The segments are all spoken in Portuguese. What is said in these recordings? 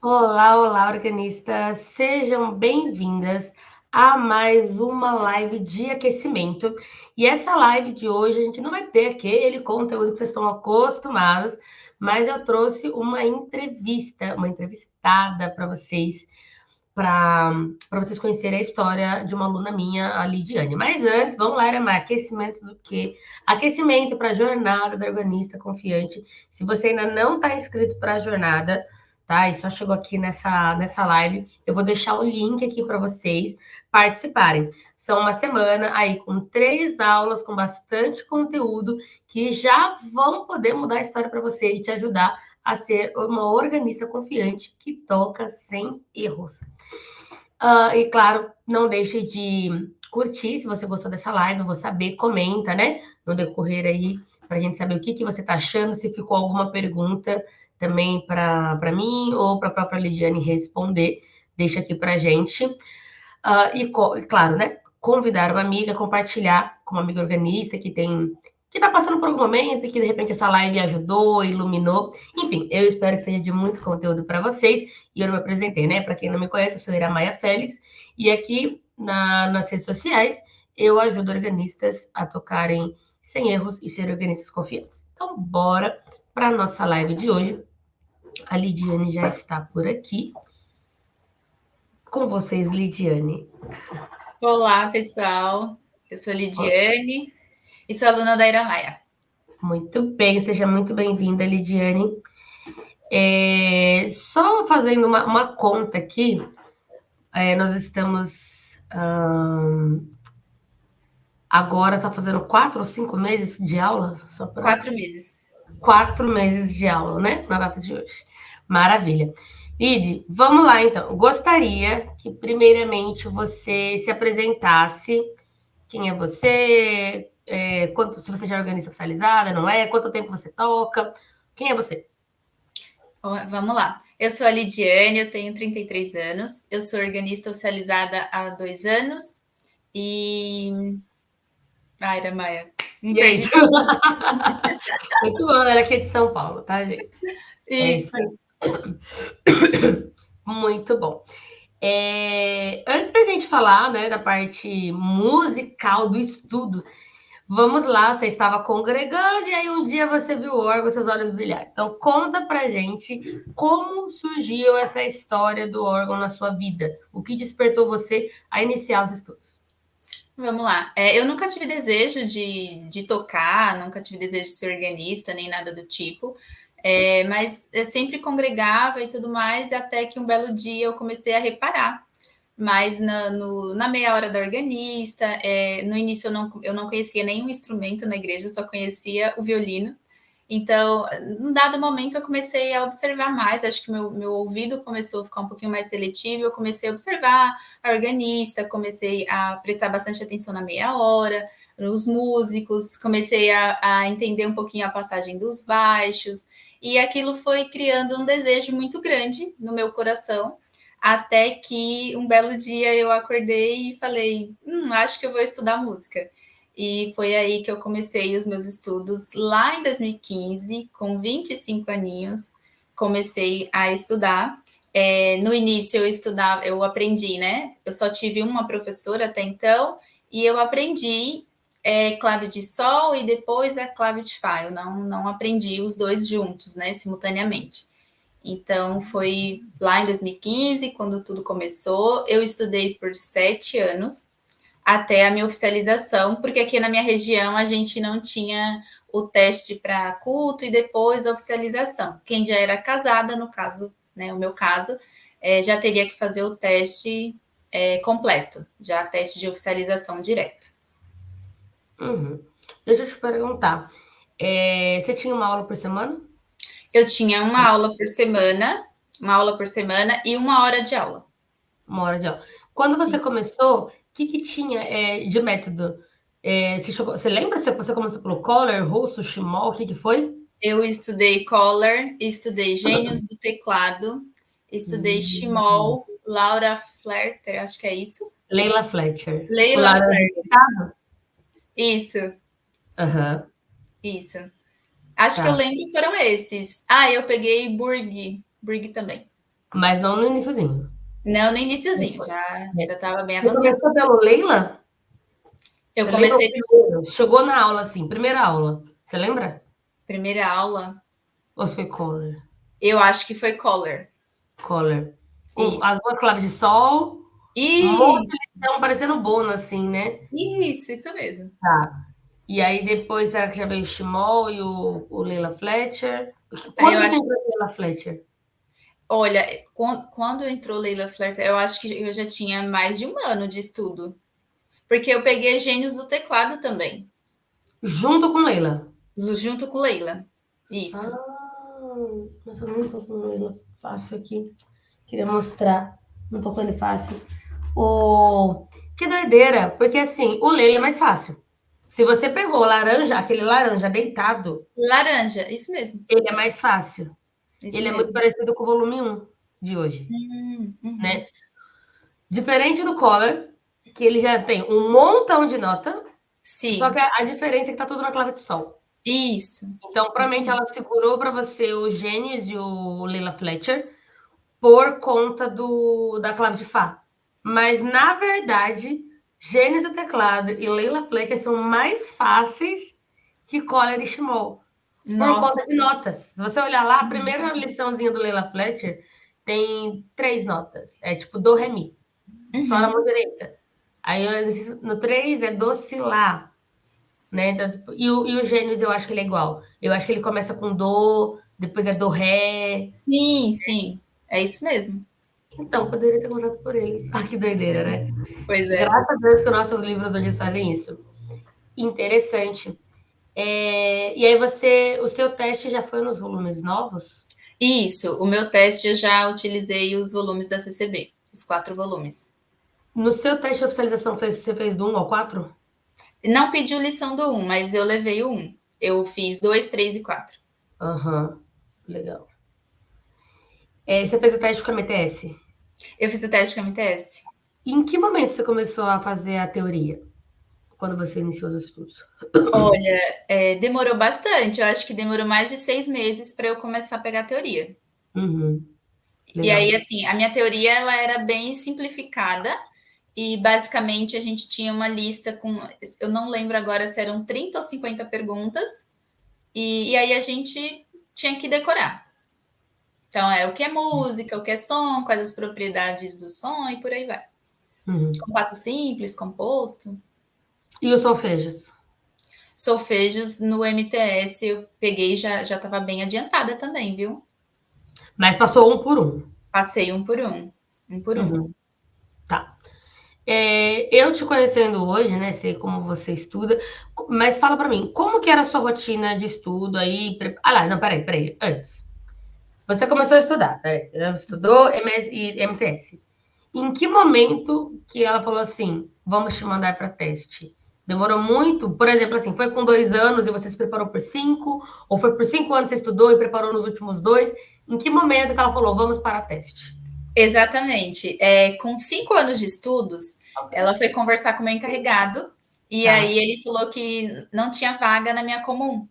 Olá, olá, organistas! Sejam bem-vindas a mais uma live de aquecimento. E essa live de hoje a gente não vai ter aquele conteúdo que vocês estão acostumados, mas eu trouxe uma entrevista, uma entrevistada para vocês, para vocês conhecerem a história de uma aluna minha, a Lidiane. Mas antes, vamos lá, Irama, aquecimento do quê? Aquecimento para a jornada da organista confiante. Se você ainda não está inscrito para a jornada, tá? E só chegou aqui nessa live, eu vou deixar o link aqui para vocês participarem. São uma semana aí com 3 aulas, com bastante conteúdo, que já vão poder mudar a história para você e te ajudar a ser uma organista confiante que toca sem erros. E claro, não deixe de curtir se você gostou dessa live, eu vou saber, comenta, né? No decorrer aí, para a gente saber o que você está achando, se ficou alguma pergunta também para mim ou para a própria Lidiane responder, deixa aqui para a gente. Claro, né? Convidar uma amiga, compartilhar com uma amiga organista que está passando por algum momento e que de repente essa live ajudou, iluminou. Enfim, eu espero que seja de muito conteúdo para vocês. E eu não me apresentei, né? Para quem não me conhece, eu sou Iramaia Félix. E aqui nas redes sociais eu ajudo organistas a tocarem sem erros e ser organistas confiantes. Então, bora para a nossa live de hoje. A Lidiane já está por aqui. Com vocês, Lidiane. Olá, pessoal. Eu sou Lidiane e sou aluna da Iramaia. Muito bem, seja muito bem-vinda, Lidiane. Só fazendo uma conta aqui, nós estamos agora, está fazendo 4 ou 5 meses de aula? Só para 4 meses. 4 meses de aula, né? Na data de hoje. Maravilha. Lid, vamos lá então. Gostaria que, primeiramente, você se apresentasse. Quem é você? Se você já é organista oficializada, não é? Quanto tempo você toca? Quem é você? Vamos lá. Eu sou a Lidiane, eu tenho 33 anos. Eu sou organista oficializada há 2 anos. E... Ai, Iramaia, me E aí? perdi tudo. Muito bom, ela é aqui de São Paulo, tá, gente? É isso Isso. aí. Muito bom. Antes da gente falar, né, da parte musical do estudo, vamos lá, você estava congregando e aí um dia você viu o órgão, seus olhos brilharam. Então, conta pra gente como surgiu essa história do órgão na sua vida. O que despertou você a iniciar os estudos? Vamos lá. Eu nunca tive desejo de tocar, nunca tive desejo de ser organista, nem nada do tipo. Mas eu sempre congregava e tudo mais, até que um belo dia eu comecei a reparar. Mas na meia hora da organista, no início eu não conhecia nenhum instrumento na igreja, só conhecia o violino. Então, num dado momento, eu comecei a observar mais, acho que meu ouvido começou a ficar um pouquinho mais seletivo, eu comecei a observar a organista, comecei a prestar bastante atenção na meia hora, nos músicos, comecei a entender um pouquinho a passagem dos baixos, e aquilo foi criando um desejo muito grande no meu coração, até que um belo dia eu acordei e falei, acho que eu vou estudar música. E foi aí que eu comecei os meus estudos lá em 2015, com 25 aninhos, comecei a estudar. No início eu aprendi, né? Eu só tive uma professora até então, e eu aprendi clave de sol e depois a clave de fá. Eu não aprendi os dois juntos, né? Simultaneamente. Então, foi lá em 2015, quando tudo começou. Eu estudei por 7 anos, até a minha oficialização, porque aqui na minha região a gente não tinha o teste para culto e depois a oficialização. Quem já era casada, no caso, né, o meu caso, já teria que fazer o teste completo, já teste de oficialização direto. Uhum. Deixa eu te perguntar, você tinha uma aula por semana? Eu tinha uma aula por semana e 1 hora de aula. Uma hora de aula. Quando você Sim. começou, o que tinha de método? Você lembra se você começou pelo Collar, Russo, Shimol, o que foi? Eu estudei Collar, estudei Gênios do Teclado, estudei Hum. Shimol, Laura Flerter, acho que é isso. Leila Fletcher. Tipo, Leila Lara de Flerter, Pecado? isso, Aham, isso. Acho que eu tá. lembro foram esses. Ah, eu peguei Burg também. Mas não no iniciozinho. Não, no Não iniciozinho, foi. já É. estava bem Você avançado. começou pelo Leila? Eu Você lembra o comecei primeiro? Chegou na aula assim, primeira aula. Você lembra? primeira aula, Ou foi Color? eu acho que foi Color. Color. Com Isso. as duas claves de sol, um monte de Isso, lição parecendo Bono, assim, né? isso mesmo. Tá. E aí depois, será que já veio o Shimol e o Leila Fletcher? Aí eu Quando que acho, entrou o Leila Fletcher? olha, quando entrou Leila Flirt, eu acho que eu já tinha mais de um ano de estudo. Porque eu peguei Gênios do Teclado também, Junto com Leila. junto com Leila. Ah, Isso. nossa, eu não tô com o Leila fácil aqui. Queria mostrar. Não tô com ele fácil. O... Que doideira, porque assim, o Leila é mais fácil. Se você pegou o laranja, aquele laranja deitado, Laranja, isso mesmo. ele é mais fácil. Isso Ele é muito mesmo. parecido com o volume um de hoje, Uhum. né? Diferente do Color, que ele já tem um montão de nota, só que Sim, a diferença é que tá tudo na clave de sol. isso. Então, Isso provavelmente mesmo. ela segurou para você o Gênesis e o Leila Fletcher por conta da clave de Fá. Mas, na verdade, Gênesis do teclado e Leila Fletcher são mais fáceis que Color e Shimol, por conta Nossa. de notas. Se você olhar lá, a primeira liçãozinha do Leila Fletcher tem 3 notas. É tipo do, ré, mi. Só na mão Uhum. direita. Aí no 3 é do, si, lá. Né? Então, tipo, e o Gênios eu acho que ele é igual. Eu acho que ele começa com do, depois é do, ré. Sim, sim. É isso mesmo. Então, poderia ter começado por eles. Ah, que doideira, né? Pois é. Graças a Deus que os nossos livros hoje fazem isso. Interessante. E aí o seu teste já foi nos volumes novos? Isso. O meu teste eu já utilizei os volumes da CCB, os 4 volumes. No seu teste de oficialização, você fez do 1 ao 4? Não pediu lição do 1, mas eu levei o 1. Eu fiz 2, 3 e 4. Aham, legal. Você fez o teste com a MTS? Eu fiz o teste com a MTS. E em que momento você começou a fazer a teoria? Quando você iniciou os estudos? Olha, demorou bastante. Eu acho que demorou mais de 6 meses para eu começar a pegar a teoria. Uhum, E aí, legal. assim, a minha teoria ela era bem simplificada e basicamente a gente tinha uma lista com, eu não lembro agora se eram 30 ou 50 perguntas, e aí a gente tinha que decorar. Então, é o que é música, o que é som, quais as propriedades do som e por aí vai. Uhum. Compasso simples, composto. E os solfejos? Solfejos no MTS eu peguei já estava bem adiantada também, viu? Mas passou um por um. Passei um por um. Um por um. Uhum, tá. Eu te conhecendo hoje, né, sei como você estuda, mas fala para mim, como que era a sua rotina de estudo aí? Ah lá, não, peraí, antes. Você começou a estudar, peraí, estudou MS e MTS. Em que momento que ela falou assim, vamos te mandar para teste? Demorou muito? Por exemplo, assim, foi com 2 anos e você se preparou por 5? Ou foi por 5 anos que você estudou e preparou nos últimos 2? Em que momento que ela falou, vamos para teste? Exatamente. Com 5 anos de estudos, ela foi conversar com o meu encarregado, e Tá. aí ele falou que não tinha vaga na minha comum,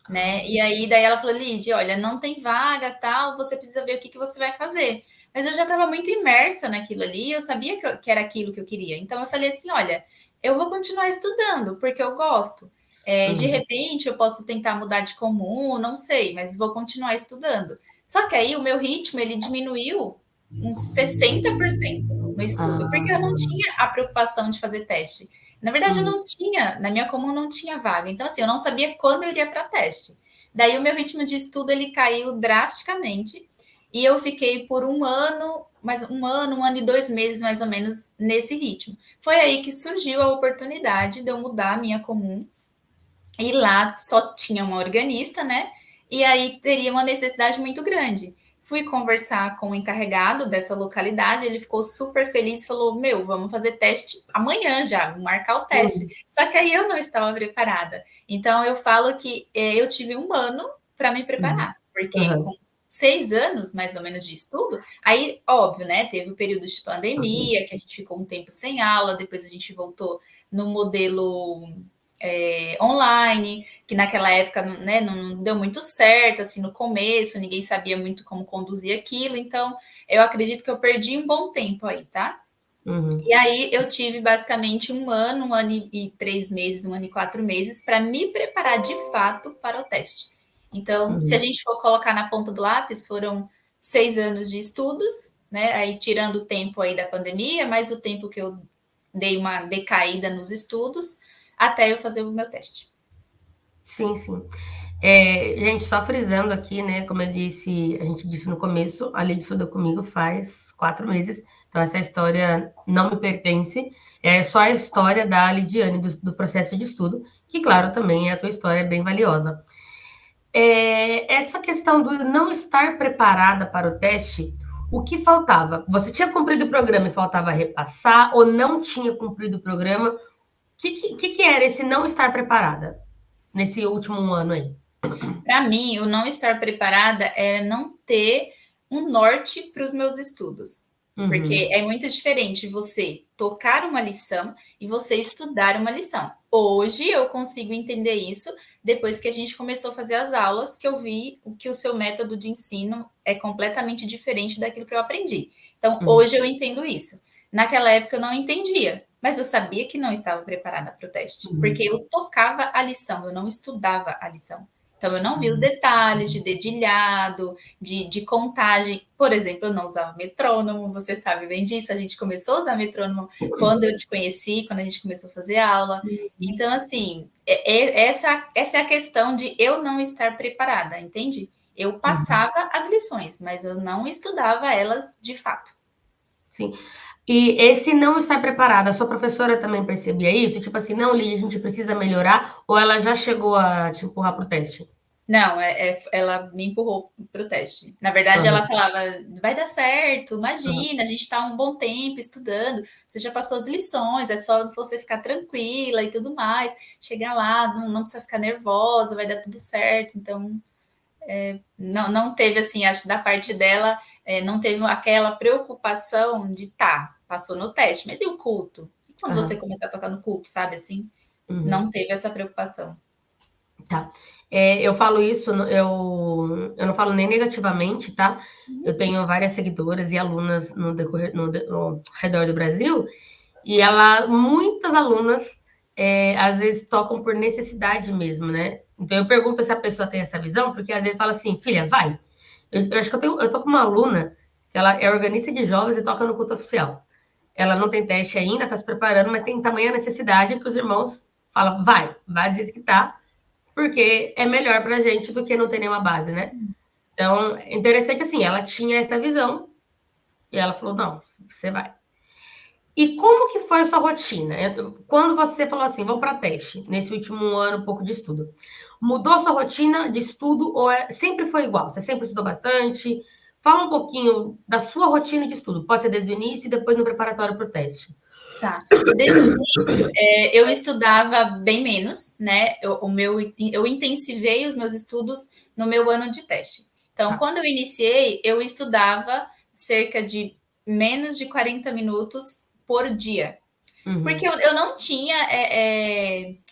né? E aí daí ela falou, Lid, olha, não tem vaga, tal, você precisa ver o que você vai fazer. Mas eu já estava muito imersa naquilo ali, eu sabia que era aquilo que eu queria. Então eu falei assim, olha, eu vou continuar estudando, porque eu gosto. De Uhum. repente eu posso tentar mudar de comum, não sei, mas vou continuar estudando. Só que aí o meu ritmo ele diminuiu uns 60% no estudo, porque eu não Ah, tinha a preocupação de fazer teste. Na verdade, eu uhum. não tinha, na minha comum não tinha vaga. Então, assim, eu não sabia quando eu iria para teste. Daí o meu ritmo de estudo ele caiu drasticamente e eu fiquei por um ano, mais um ano e 2 meses mais ou menos nesse ritmo. Foi aí que surgiu a oportunidade de eu mudar a minha comum e lá só tinha uma organista, né? E aí teria uma necessidade muito grande. Fui conversar com o encarregado dessa localidade, ele ficou super feliz e falou: Meu, vamos fazer teste amanhã já, vamos marcar o teste. Uhum. Só que aí eu não estava preparada. Então eu falo que eu tive um ano para me Uhum. preparar, porque Aham. com 6 anos mais ou menos de estudo, aí óbvio, né? Teve o período de pandemia, que a gente ficou um tempo sem aula, depois a gente voltou no modelo online, que naquela época, né, não deu muito certo, assim, no começo, ninguém sabia muito como conduzir aquilo, então eu acredito que eu perdi um bom tempo aí, tá? Uhum. E aí eu tive basicamente um ano e 3 meses, um ano e 4 meses para me preparar de fato para o teste. Então, se a Uhum. gente for colocar na ponta do lápis, foram 6 anos de estudos, né? Aí tirando o tempo aí da pandemia, mais o tempo que eu dei uma decaída nos estudos, até eu fazer o meu teste. Sim, sim. Gente, só frisando aqui, né? Como eu disse, a gente disse no começo, a Lid estudou comigo faz 4 meses, então essa história não me pertence, é só a história da Lidiane, do processo de estudo, que, claro, também é a tua história bem valiosa. Essa questão do não estar preparada para o teste, o que faltava? Você tinha cumprido o programa e faltava repassar, ou não tinha cumprido o programa? O que era esse não estar preparada nesse último ano aí? Para mim, o não estar preparada é não ter um norte para os meus estudos. Porque Uhum, é muito diferente você tocar uma lição e você estudar uma lição. Hoje eu consigo entender isso depois que a gente começou a fazer as aulas, que eu vi que o seu método de ensino é completamente diferente daquilo que eu aprendi. Então, uhum, hoje eu entendo isso. Naquela época eu não entendia, mas eu sabia que não estava preparada para o teste, porque uhum, eu tocava a lição, eu não estudava a lição. Então, eu não vi os detalhes de dedilhado, de contagem. Por exemplo, eu não usava metrônomo, você sabe bem disso. A gente começou a usar metrônomo quando eu te conheci, quando a gente começou a fazer aula. uhum, Então, assim, essa é a questão de eu não estar preparada, entende? Eu uhum. passava as lições, mas eu não estudava elas de fato. Sim. E esse não estar preparada, a sua professora também percebia isso? Tipo assim, não, Lígia, a gente precisa melhorar, ou ela já chegou a te empurrar pro teste? Não, ela me empurrou para o teste. Na verdade, ela Uhum, falava: vai dar certo, uhum, imagina, a gente está um bom tempo estudando, você já passou as lições, é só você ficar tranquila e tudo mais. Chegar lá, não precisa ficar nervosa, vai dar tudo certo. Então, não teve assim, acho que da parte dela, não teve aquela preocupação de passou no teste, mas e o culto? E quando você uhum, começar a tocar no culto, sabe assim? uhum. Não teve essa preocupação. Tá. Eu falo isso, eu não falo nem negativamente, tá? Eu tenho várias seguidoras e alunas no redor do Brasil, e muitas alunas, às vezes tocam por necessidade mesmo, né? Então eu pergunto se a pessoa tem essa visão, porque às vezes fala assim, filha, vai. Eu acho que eu tô com uma aluna que ela é organista de jovens e toca no culto oficial. Ela não tem teste ainda, tá se preparando, mas tem tamanha necessidade que os irmãos falam, vai do jeito que tá, porque é melhor pra gente do que não ter nenhuma base, né? Então, é interessante assim, ela tinha essa visão e ela falou, não, você vai. E como que foi a sua rotina? Quando você falou assim, vamos para teste, nesse último ano, um pouco de estudo. Mudou a sua rotina de estudo ou sempre foi igual? Você sempre estudou bastante? Fala um pouquinho da sua rotina de estudo. Pode ser desde o início e depois no preparatório para o teste. Tá. Desde o início, eu estudava bem menos, né? Eu intensivei os meus estudos no meu ano de teste. Então, Tá. quando eu iniciei, eu estudava cerca de menos de 40 minutos por dia. Porque Uhum, eu não tinha,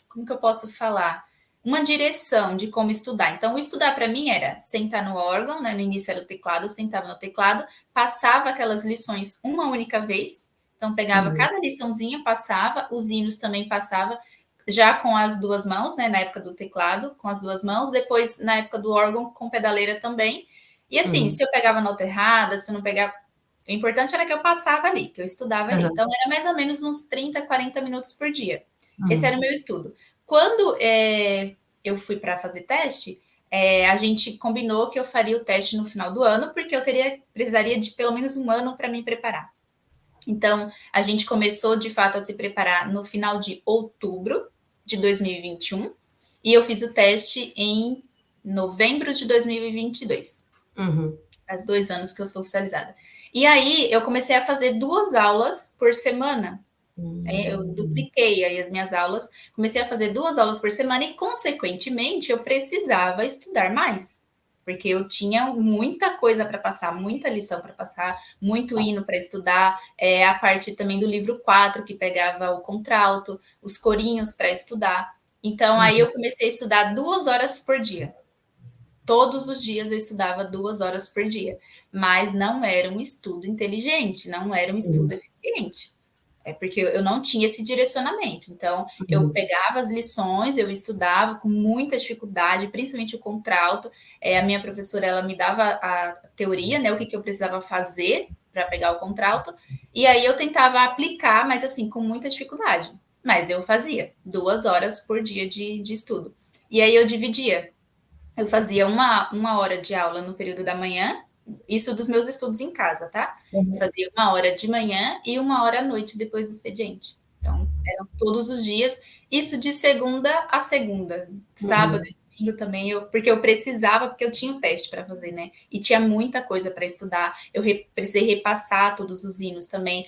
como que eu posso falar? Uma direção de como estudar. Então, o estudar para mim era sentar no órgão, né? No início era o teclado, eu sentava no teclado, passava aquelas lições uma única vez. Então, pegava uhum, cada liçãozinha, passava, os hinos também passava, já com as duas mãos, né? Na época do teclado, com as duas mãos, depois na época do órgão, com pedaleira também. E assim, uhum, se eu pegava nota errada, se eu não pegava, o importante era que eu passava ali, que eu estudava ali. uhum, Então, era mais ou menos uns 30, 40 minutos por dia. Esse era o uhum, meu estudo. Quando eu fui para fazer teste, a gente combinou que eu faria o teste no final do ano, porque eu precisaria de pelo menos um ano para me preparar. Então, a gente começou de fato a se preparar no final de outubro de 2021 e eu fiz o teste em novembro de 2022. uhum, Faz 2 anos que eu sou oficializada. E aí eu comecei a fazer 2 aulas por semana. Eu uhum. dupliquei aí as minhas aulas, comecei a fazer 2 aulas por semana e, consequentemente, eu precisava estudar mais. Porque eu tinha muita coisa para passar, muita lição para passar, muito hino para estudar, a parte também do livro 4 que pegava o contralto, os corinhos para estudar. Então, aí eu comecei a estudar 2 horas por dia. Todos os dias eu estudava 2 horas por dia, mas não era um estudo inteligente, não era um estudo eficiente. É porque eu não tinha esse direcionamento. Então, eu pegava as lições, eu estudava com muita dificuldade, principalmente o contralto. A minha professora, ela me dava a teoria, né, o que eu precisava fazer para pegar o contralto, e aí eu tentava aplicar, mas assim, com muita dificuldade. Mas eu fazia 2 horas por dia de estudo. E aí eu dividia. Eu fazia uma hora de aula no período da manhã, isso dos meus estudos em casa, tá? Fazia 1 hora de manhã e 1 hora à noite depois do expediente. Então, eram todos os dias, isso de segunda a segunda. Sábado e domingo também, porque eu precisava, porque eu tinha o teste para fazer, né? E tinha muita coisa para estudar. Eu precisei repassar todos os hinos também.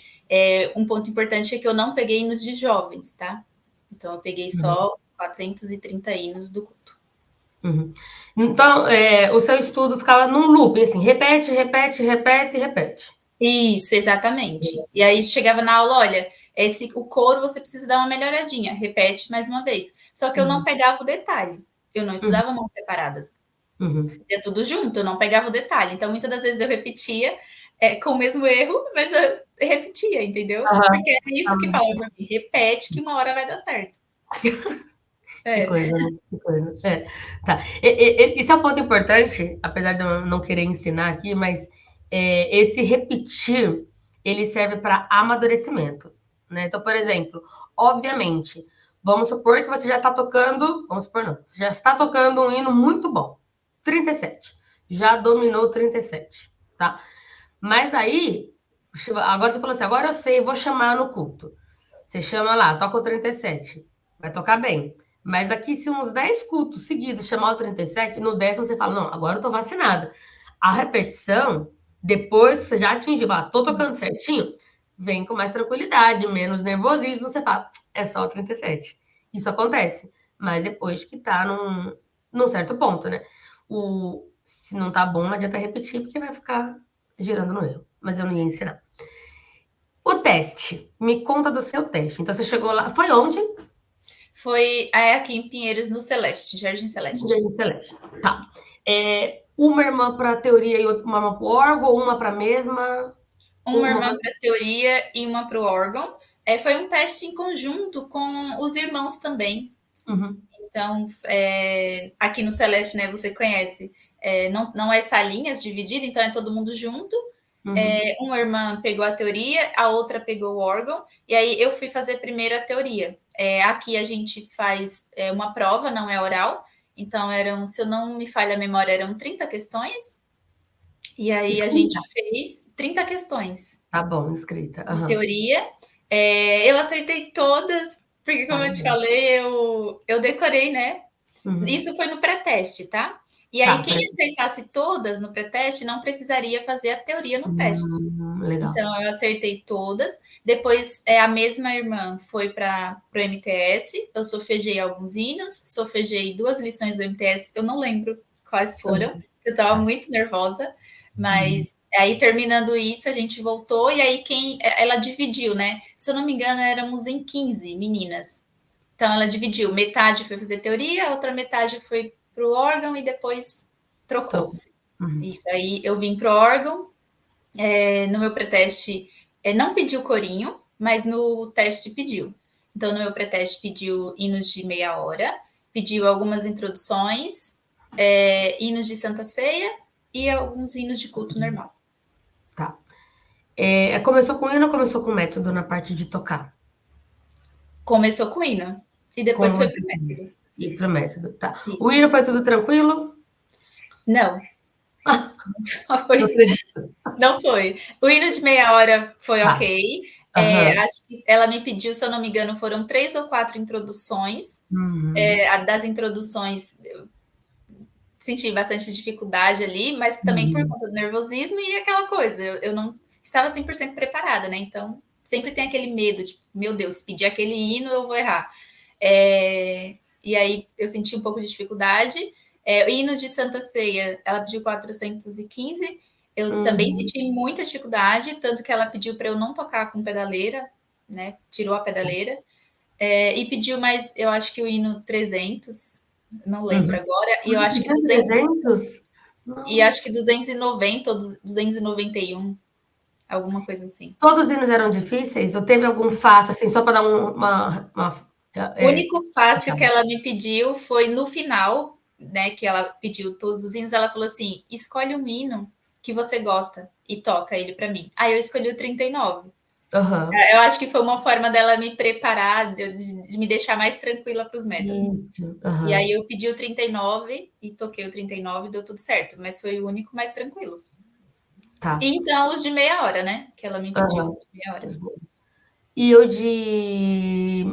Um ponto importante é que eu não peguei hinos de jovens, tá? Então, eu peguei só os 430 hinos do culto. Então, o seu estudo ficava num loop, assim, repete, repete, repete, repete. Isso, exatamente. E aí chegava na aula, olha, o coro você precisa dar uma melhoradinha, repete mais uma vez. Só que eu não pegava o detalhe. Eu não estudava mãos separadas. Fazia tudo junto, eu não pegava o detalhe. Então, muitas das vezes eu repetia com o mesmo erro, mas eu repetia, entendeu? Porque era isso que falava pra mim. Repete que uma hora vai dar certo. Que coisa, né? Que coisa. Tá. Isso é um ponto importante, apesar de eu não querer ensinar aqui, mas esse repetir, ele serve para amadurecimento, né? Então, por exemplo, obviamente, vamos supor que você já está tocando, vamos supor não, você já está tocando um hino muito bom, 37, já dominou 37, tá? Mas daí, agora você falou assim, agora eu sei, vou chamar no culto. Você chama lá, toca o 37, vai tocar bem. Mas daqui, se uns 10 cultos seguidos chamar o 37, no 10º você fala, não, agora eu tô vacinada. A repetição, depois que você já atingiu, tô tocando certinho, vem com mais tranquilidade, menos nervosismo, você fala, é só o 37. Isso acontece, mas depois que tá num certo ponto, né? Se não tá bom, não adianta repetir, porque vai ficar girando no erro. Mas eu não ia ensinar. O teste, me conta do seu teste. Então você chegou lá, foi onde? Foi aqui em Pinheiros, no Celeste, Jardim Celeste. Jardim Celeste. Tá. Uma irmã para teoria e uma irmã para o órgão, ou uma para a mesma? Uma irmã para teoria e uma para o órgão. Foi um teste em conjunto com os irmãos também. Então, aqui no Celeste, né, você conhece, não é salinhas divididas, então é todo mundo junto. Uma irmã pegou a teoria, a outra pegou o órgão, e aí eu fui fazer primeiro a teoria. Aqui a gente faz uma prova, não é oral, então se eu não me falha a memória, eram 30 questões, e aí a gente fez 30 questões. Tá bom, escrita. De teoria. Eu acertei todas, porque como eu te falei, eu decorei, né? Isso foi no pré-teste, tá? E aí, quem acertasse todas no pré-teste não precisaria fazer a teoria no teste. Legal. Então, eu acertei todas. Depois, a mesma irmã foi para o MTS. Eu solfejei alguns hinos, solfejei 2 lições do MTS. Eu não lembro quais foram, eu estava muito nervosa. Mas aí, terminando isso, a gente voltou. E aí, ela dividiu, né? Se eu não me engano, éramos em 15 meninas. Então, ela dividiu. Metade foi fazer teoria, a outra metade foi para o órgão e depois trocou. Isso aí, eu vim para o órgão. No meu pré-teste, não pediu corinho, mas no teste pediu. Então, no meu pré-teste pediu hinos de meia hora, pediu algumas introduções, hinos de Santa Ceia e alguns hinos de culto normal. Tá. Começou com hino ou começou com método na parte de tocar? Começou com hino. E depois foi pro método. E pro método, tá. Isso. O hino foi tudo tranquilo? Não. Não foi. O hino de meia hora foi ok. Acho que ela me pediu, se eu não me engano, foram 3 ou 4 introduções. Das introduções, eu senti bastante dificuldade ali, mas também por conta do nervosismo e aquela coisa, eu não estava 100% preparada, né? Então, sempre tem aquele medo de, meu Deus, se pedir aquele hino, eu vou errar. E aí, eu senti um pouco de dificuldade. O hino de Santa Ceia, ela pediu 415, eu também senti muita dificuldade, tanto que ela pediu para eu não tocar com pedaleira, né? Tirou a pedaleira. E pediu mais, eu acho que o hino 300, não lembro Uhum. agora, e eu acho que Pediu 200, 300? e acho Nossa. que 290 ou 291, alguma coisa assim. Todos os hinos eram difíceis? Ou teve algum fácil, assim, só para dar uma O único fácil que fechada? ela me pediu foi no final, né, que ela pediu todos os hinos, ela falou assim: escolhe um hino que você gosta e toca ele para mim. Aí eu escolhi o 39. Aham. Eu acho que foi uma forma dela me preparar, de me deixar mais tranquila para os métodos. Isso. E Aham. aí eu pedi o 39 e toquei o 39 e deu tudo certo, mas foi o único mais tranquilo. Tá. E então os de meia hora, né? Que ela me pediu Aham. de meia hora. E o de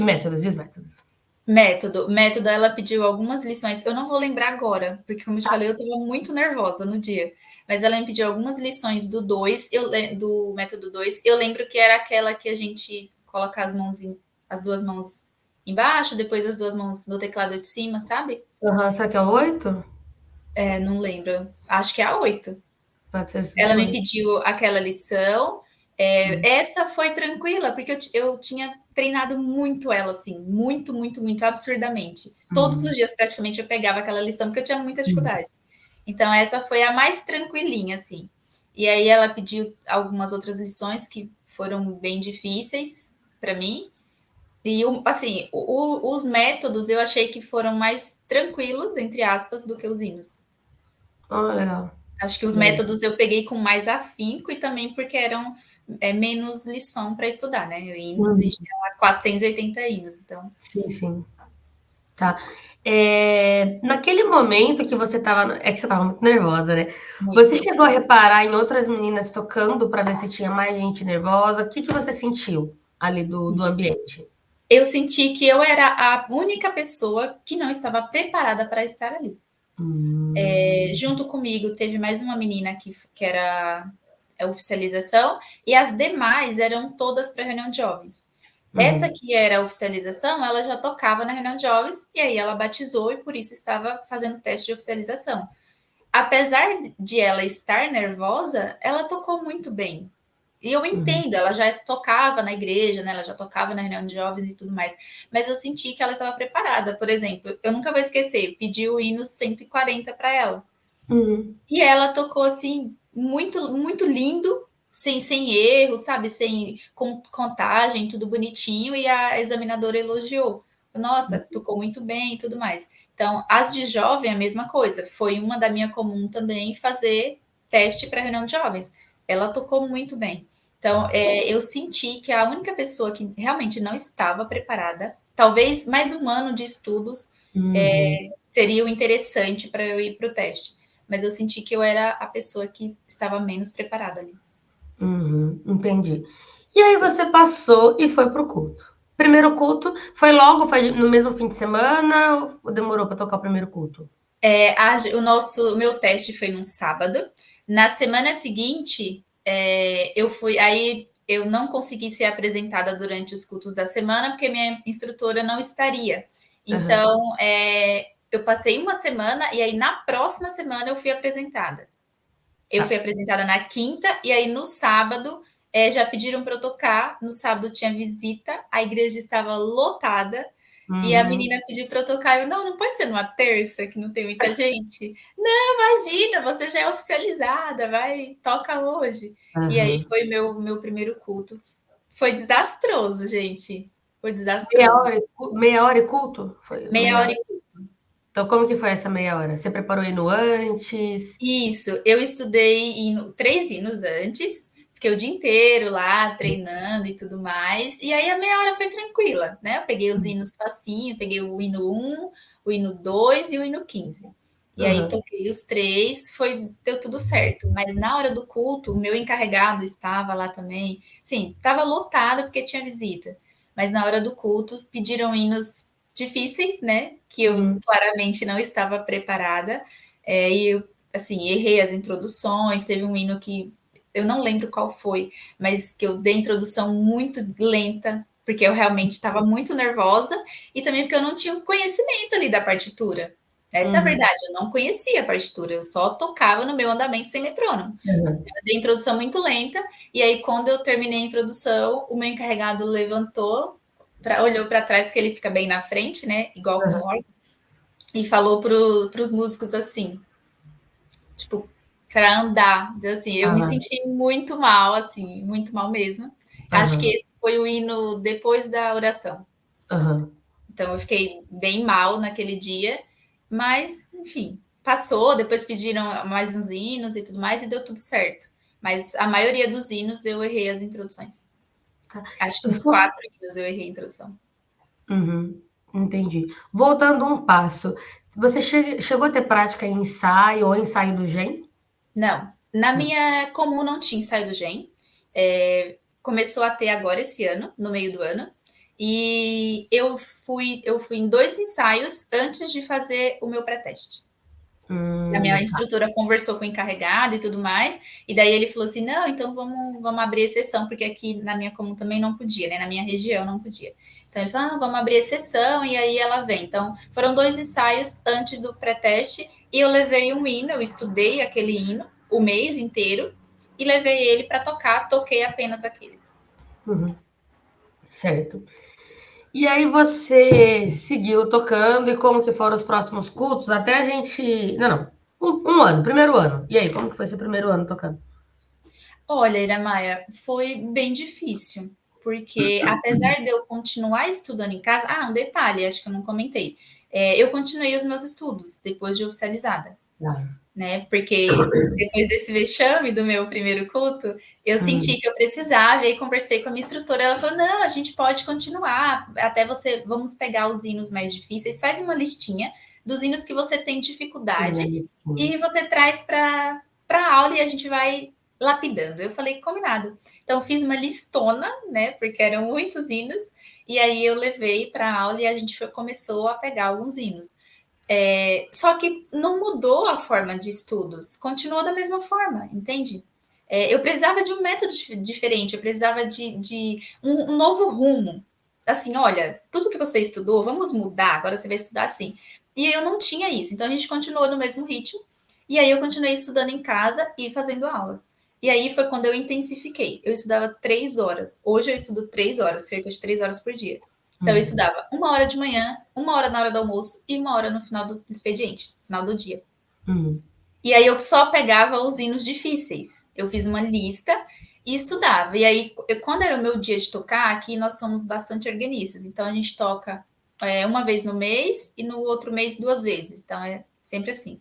métodos, e os métodos? Método, ela pediu algumas lições. Eu não vou lembrar agora, porque, como eu te falei, eu estava muito nervosa no dia. Mas ela me pediu algumas lições do 2, do método 2. Eu lembro que era aquela que a gente coloca as duas mãos embaixo, depois as duas mãos no teclado de cima, sabe? Aham. Será que é o 8? Não lembro. Acho que é a 8. Pode ser esse Ela me dois. pediu aquela lição. Essa foi tranquila, porque eu tinha treinado muito ela, assim, muito, muito, muito, absurdamente. Todos os Uhum. dias, praticamente, eu pegava aquela lição, porque eu tinha muita Uhum. dificuldade. Então, essa foi a mais tranquilinha, assim. E aí, ela pediu algumas outras lições que foram bem difíceis para mim. E, assim, os métodos eu achei que foram mais tranquilos, entre aspas, do que os hinos. Ah, legal. Acho que os Legal. métodos eu peguei com mais afinco e também porque eram menos lição para estudar, né? Hinos, a Uhum. gente tem lá 480 hinos, então, Sim, sim. Tá. Naquele momento que você estava. É que você estava muito nervosa, né? Você muito. chegou a reparar em outras meninas tocando para ver se tinha mais gente nervosa? O que que você sentiu ali do ambiente? Eu senti que eu era a única pessoa que não estava preparada para estar ali. Hum, Junto comigo teve mais uma menina que era a oficialização, e as demais eram todas para reunião de jovens. Essa uhum, que era a oficialização, ela já tocava na reunião de jovens, e aí ela batizou e por isso estava fazendo teste de oficialização. Apesar de ela estar nervosa, ela tocou muito bem. E eu uhum, entendo, ela já tocava na igreja, né? Ela já tocava na reunião de jovens e tudo mais. Mas eu senti que ela estava preparada. Por exemplo, eu nunca vou esquecer, pedi o hino 140 para ela. uhum, E ela tocou assim, muito, muito lindo, sem erro, sabe? Sem contagem, tudo bonitinho. E a examinadora elogiou. Nossa, tocou muito bem e tudo mais. Então, as de jovem, a mesma coisa. Foi uma da minha comum também fazer teste para reunião de jovens. Ela tocou muito bem. Então, eu senti que a única pessoa que realmente não estava preparada, talvez mais um ano de estudos, uhum, seria o interessante para eu ir para o teste. Mas eu senti que eu era a pessoa que estava menos preparada ali. uhum, entendi. E aí você passou e foi pro culto. Primeiro culto foi logo, foi no mesmo fim de semana ou demorou para tocar o primeiro culto? O meu teste foi num sábado. Na semana seguinte, eu fui. Aí eu não consegui ser apresentada durante os cultos da semana, porque minha instrutora não estaria. Aham, Então, eu passei uma semana e aí na próxima semana eu fui apresentada. Eu fui tá. apresentada na quinta, e aí no sábado já pediram para eu tocar. No sábado tinha visita, a igreja estava lotada, e a Uhum, menina pediu para eu tocar. Eu, não pode ser numa terça, que não tem muita gente. Não, imagina, você já é oficializada, vai, toca hoje. E aí aham. foi meu primeiro culto. Foi desastroso, gente. Foi Meia desastroso. hora, meia hora e culto? Foi Meia meia hora hora. Então, como que foi essa meia hora? Você preparou hino antes? Isso, eu estudei 3 hinos antes, fiquei o dia inteiro lá treinando e tudo mais, e aí a meia hora foi tranquila, né? Eu peguei os hinos facinho, peguei o hino 1, o hino 2 e o hino 15. E aí Aham. toquei os três, deu tudo certo. Mas na hora do culto, o meu encarregado estava lá também. Sim, estava lotado porque tinha visita. Mas na hora do culto, pediram hinos difíceis, né? Que eu Uhum. claramente não estava preparada. E eu assim, errei as introduções, teve um hino que eu não lembro qual foi, mas que eu dei introdução muito lenta, porque eu realmente estava muito nervosa, e também porque eu não tinha o conhecimento ali da partitura. Essa é a Uhum. verdade, eu não conhecia a partitura, eu só tocava no meu andamento sem metrônomo. Uhum. Eu dei a introdução muito lenta, e aí quando eu terminei a introdução, o meu encarregado levantou, olhou para trás, porque ele fica bem na frente, né? Igual com o Uhum. órgão, e falou para os músicos assim, tipo, para andar, dizer assim, eu me Uhum. senti muito mal, assim, muito mal mesmo. Acho que Uhum. esse foi o hino depois da oração. Uhum. Então eu fiquei bem mal naquele dia, mas enfim, passou, depois pediram mais uns hinos e tudo mais, e deu tudo certo. Mas a maioria dos hinos eu errei as introduções. Tá. Acho que E uns vo- 4 hinos eu errei a introdução. Uhum. Entendi. Voltando um passo, você chegou a ter prática em ensaio ou ensaio do GEM? Não, na Não. minha comum não tinha ensaio do GEM. Começou a ter agora esse ano, no meio do ano. E eu fui em 2 ensaios antes de fazer o meu pré-teste. A minha Tá. instrutora conversou com o encarregado e tudo mais, e daí ele falou assim: não, então vamos abrir exceção, porque aqui na minha comum também não podia, né? Na minha região não podia. Então ele falou: ah, vamos abrir exceção, e aí ela vem. Então foram 2 ensaios antes do pré-teste, e eu levei um hino, eu estudei aquele hino o mês inteiro, e levei ele para tocar, toquei apenas aquele. Uhum. Certo. E aí você seguiu tocando e como que foram os próximos cultos? Até a gente. Não, não. Um ano, primeiro ano. E aí, como que foi esse primeiro ano tocando? Olha, Iramaia, foi bem difícil, porque apesar de eu continuar estudando em casa, um detalhe, acho que eu não comentei, eu continuei os meus estudos depois de oficializada, Ah. né? Porque depois desse vexame do meu primeiro culto, eu Uhum. senti que eu precisava, e aí conversei com a minha instrutora, ela falou, não, a gente pode continuar, até você, vamos pegar os hinos mais difíceis, faz uma listinha dos hinos que você tem dificuldade, e você traz para a aula e a gente vai lapidando. Eu falei, combinado. Então, eu fiz uma listona, né, porque eram muitos hinos, e aí eu levei para a aula e a gente começou a pegar alguns hinos. Só que não mudou a forma de estudos, continuou da mesma forma, entende? Eu precisava de um método diferente, eu precisava de um novo rumo. Assim, olha, tudo que você estudou, vamos mudar, agora você vai estudar assim. E eu não tinha isso, então a gente continuou no mesmo ritmo, e aí eu continuei estudando em casa e fazendo aulas. E aí foi quando eu intensifiquei. Eu estudava 3 horas. Hoje eu estudo 3 horas, cerca de 3 horas por dia. Então, eu Uhum. estudava 1 hora de manhã, 1 hora na hora do almoço e 1 hora no final do expediente, no final do dia. Uhum. E aí eu só pegava os hinos difíceis. Eu fiz uma lista e estudava. E aí, quando era o meu dia de tocar, aqui nós somos bastante organistas. Então, a gente toca uma vez no mês e no outro mês 2 vezes. Então, é sempre assim.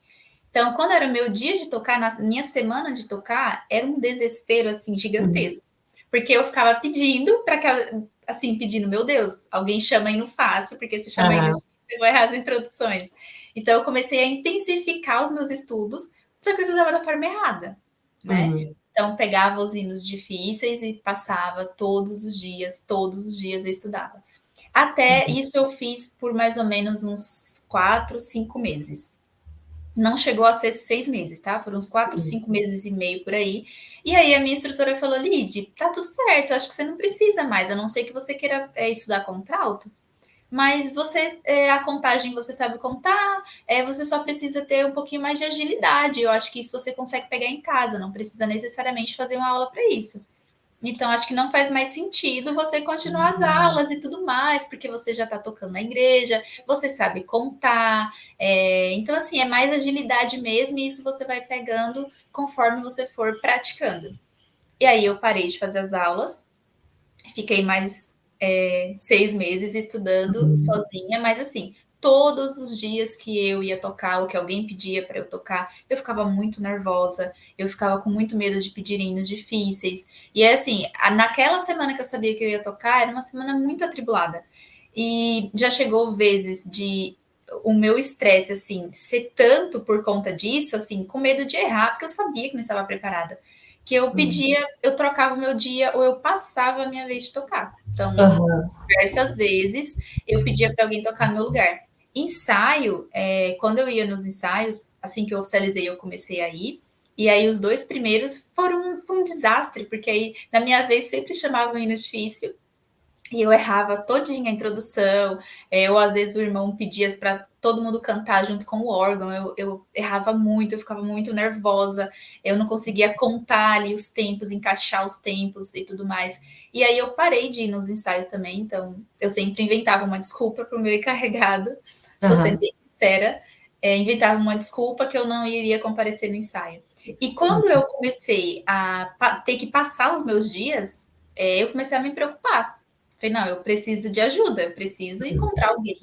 Então, quando era o meu dia de tocar, na minha semana de tocar, era um desespero, assim, Uhum. gigantesco. Porque eu ficava pedindo para que, assim, pedindo, meu Deus, alguém chama aí no fácil, porque se chama aí no Aham. difícil, eu vou errar as introduções. Então, eu comecei a intensificar os meus estudos, só que eu estudava da forma errada, né? Uhum. Então, pegava os hinos difíceis e passava todos os dias eu estudava. Até Uhum. isso eu fiz por mais ou menos uns 4, 5 meses. Não chegou a ser 6 meses, tá? Foram uns 4, 5 meses e meio por aí. E aí a minha instrutora falou, Lid, tá tudo certo, acho que você não precisa mais, a não ser que você queira estudar contralto, mas você, a contagem você sabe contar, você só precisa ter um pouquinho mais de agilidade. Eu acho que isso você consegue pegar em casa, não precisa necessariamente fazer uma aula para isso. Então, acho que não faz mais sentido você continuar as Uhum. aulas e tudo mais, porque você já está tocando na igreja, você sabe contar. Então, assim, é mais agilidade mesmo, e isso você vai pegando conforme você for praticando. E aí eu parei de fazer as aulas, fiquei mais 6 meses estudando Uhum. sozinha, mas assim, todos os dias que eu ia tocar, ou que alguém pedia para eu tocar, eu ficava muito nervosa, eu ficava com muito medo de pedir hinos difíceis. E é assim, naquela semana que eu sabia que eu ia tocar, era uma semana muito atribulada. E já chegou vezes de o meu estresse, assim, ser tanto por conta disso, assim, com medo de errar, porque eu sabia que não estava preparada, que eu Uhum. pedia, eu trocava o meu dia ou eu passava a minha vez de tocar. Então, Aham. diversas vezes eu pedia para alguém tocar no meu lugar. Ensaio, quando eu ia nos ensaios, assim que eu oficializei, eu comecei a ir. E aí os 2 primeiros foi um desastre, porque aí na minha vez sempre chamava um hino difícil e eu errava todinha a introdução, ou às vezes o irmão pedia para todo mundo cantar junto com o órgão, eu errava muito, eu ficava muito nervosa, eu não conseguia contar ali os tempos, encaixar os tempos e tudo mais. E aí eu parei de ir nos ensaios também, então eu sempre inventava uma desculpa para o meu encarregado, tô sendo bem sincera, inventava uma desculpa que eu não iria comparecer no ensaio. E quando eu comecei a ter que passar os meus dias, eu comecei a me preocupar. Falei, não, eu preciso de ajuda, eu preciso encontrar alguém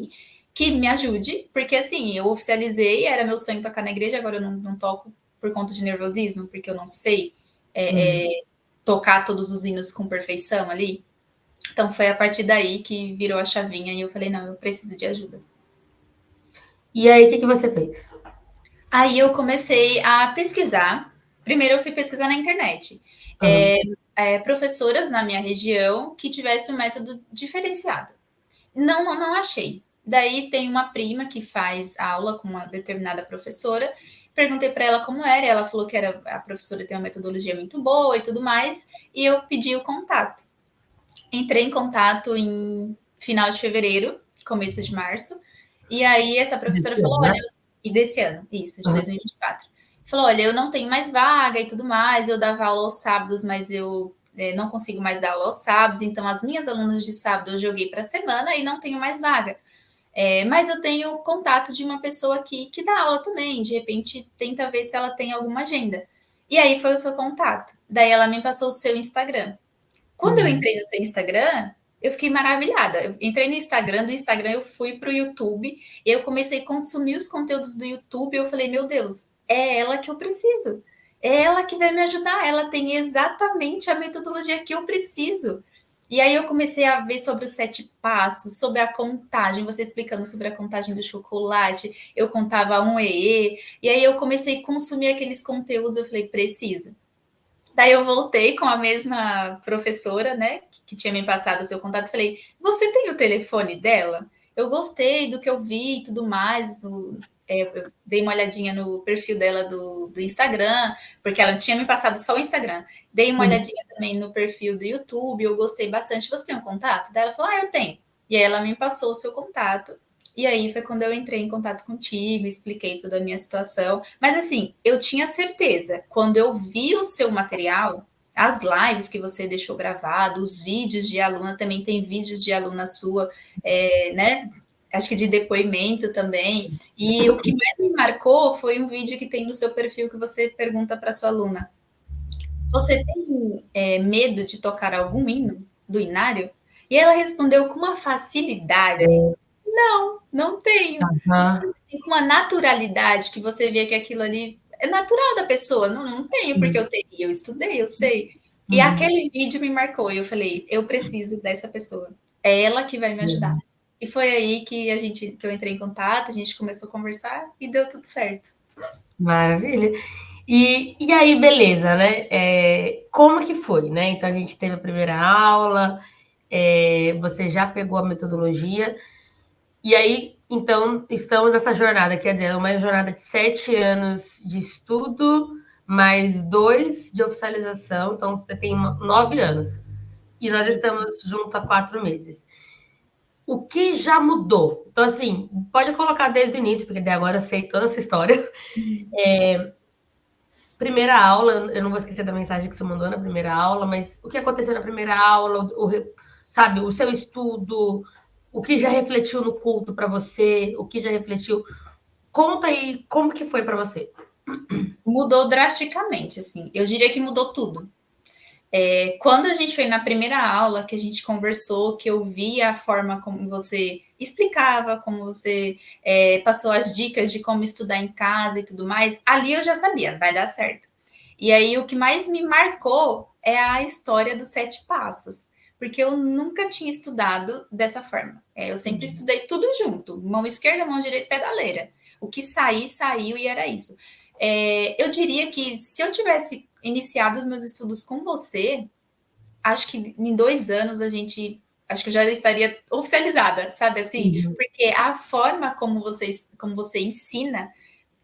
que me ajude, porque assim, eu oficializei, era meu sonho tocar na igreja, agora eu não toco por conta de nervosismo, porque eu não sei tocar todos os hinos com perfeição ali. Então foi a partir daí que virou a chavinha e eu falei, não, eu preciso de ajuda. E aí, o que você fez? Aí eu comecei a pesquisar. Primeiro eu fui pesquisar na internet. Uhum. Professoras na minha região que tivessem um método diferenciado. Não achei. Daí tem uma prima que faz aula com uma determinada professora. Perguntei para ela como era, e ela falou que a professora tem uma metodologia muito boa e tudo mais, e eu pedi o contato. Entrei em contato em final de fevereiro, começo de março, e aí essa professora falou, olha, e desse ano, isso, de 2024. Falou, olha, eu não tenho mais vaga e tudo mais, eu dava aula aos sábados, mas eu não consigo mais dar aula aos sábados, então as minhas alunas de sábado eu joguei para a semana e não tenho mais vaga. Mas eu tenho contato de uma pessoa aqui que dá aula também, de repente tenta ver se ela tem alguma agenda. E aí foi o seu contato. Daí ela me passou o seu Instagram. Quando eu entrei no seu Instagram, eu fiquei maravilhada. Eu entrei no Instagram, do Instagram eu fui para o YouTube, e eu comecei a consumir os conteúdos do YouTube, e eu falei, meu Deus, é ela que eu preciso. É ela que vai me ajudar, ela tem exatamente a metodologia que eu preciso. E aí eu comecei a ver sobre os 7 passos, sobre a contagem, você explicando sobre a contagem do chocolate, eu contava um e aí eu comecei a consumir aqueles conteúdos, eu falei, preciso. Daí eu voltei com a mesma professora, né, que tinha me passado o seu contato, falei, você tem o telefone dela? Eu gostei do que eu vi e tudo mais, eu dei uma olhadinha no perfil dela do Instagram, porque ela tinha me passado só o Instagram. Dei uma olhadinha também no perfil do YouTube, eu gostei bastante. Você tem um contato? Daí ela falou, eu tenho. E aí ela me passou o seu contato. E aí foi quando eu entrei em contato contigo, expliquei toda a minha situação. Mas assim, eu tinha certeza, quando eu vi o seu material, as lives que você deixou gravado, os vídeos de aluna, também tem vídeos de aluna sua, né? Acho que de depoimento também. E o que mais me marcou foi um vídeo que tem no seu perfil que você pergunta para sua aluna: você tem medo de tocar algum hino do Inário? E ela respondeu com uma facilidade: não tenho. Assim, com uma naturalidade que você vê que aquilo ali é natural da pessoa. Não tenho porque eu teria, eu estudei, eu sei. E aquele vídeo me marcou. E eu falei, eu preciso dessa pessoa. É ela que vai me ajudar. E foi aí que eu entrei em contato, a gente começou a conversar e deu tudo certo. Maravilha. E aí, beleza, né? Como que foi, né? Então a gente teve a primeira aula, você já pegou a metodologia, e aí, então, estamos nessa jornada, quer dizer, uma jornada de 7 anos de estudo, mais 2 de oficialização, então você tem 9 anos. E nós Isso. estamos juntos há 4 meses. O que já mudou? Então, assim, pode colocar desde o início, porque daí agora eu sei toda essa história. Primeira aula, eu não vou esquecer da mensagem que você mandou na primeira aula, mas o que aconteceu na primeira aula, sabe, o seu estudo, o que já refletiu no culto para você, o que já refletiu. Conta aí como que foi para você. Mudou drasticamente, assim. Eu diria que mudou tudo. Quando a gente foi na primeira aula, que a gente conversou, que eu vi a forma como você explicava, como você passou as dicas de como estudar em casa e tudo mais, ali eu já sabia, vai dar certo. E aí o que mais me marcou é a história dos 7 passos, porque eu nunca tinha estudado dessa forma. Eu sempre estudei tudo junto, mão esquerda, mão direita, pedaleira. O que sair, saiu e era isso. Eu diria que se eu tivesse iniciado os meus estudos com você, acho que em 2 anos acho que eu já estaria oficializada, sabe assim? Porque a forma como você ensina,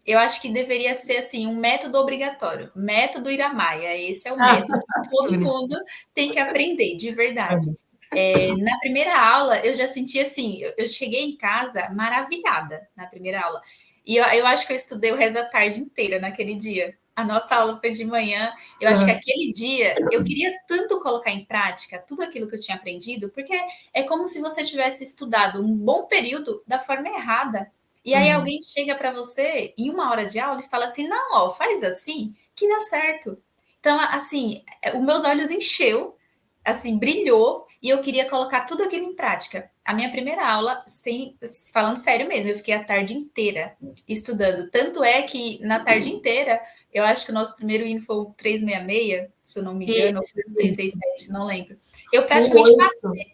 eu acho que deveria ser assim um método obrigatório, método Iramaia. Esse é o método que todo mundo tem que aprender, de verdade. Na primeira aula, eu já senti assim, eu cheguei em casa maravilhada na primeira aula. E eu acho que eu estudei o resto da tarde inteira naquele dia. A nossa aula foi de manhã. Eu acho que Aham. aquele dia eu queria tanto colocar em prática tudo aquilo que eu tinha aprendido, porque é como se você tivesse estudado um bom período da forma errada. E aí Uhum. alguém chega para você em uma hora de aula e fala assim: não, ó, faz assim que dá certo. Então, assim, os meus olhos encheu, assim, brilhou e eu queria colocar tudo aquilo em prática. A minha primeira aula, sem, falando sério mesmo, eu fiquei a tarde inteira estudando. Tanto é que na tarde inteira, eu acho que o nosso primeiro hino foi o 366, se eu não me engano, ou Isso, foi o isso. 37, não lembro. Eu O praticamente oito. passei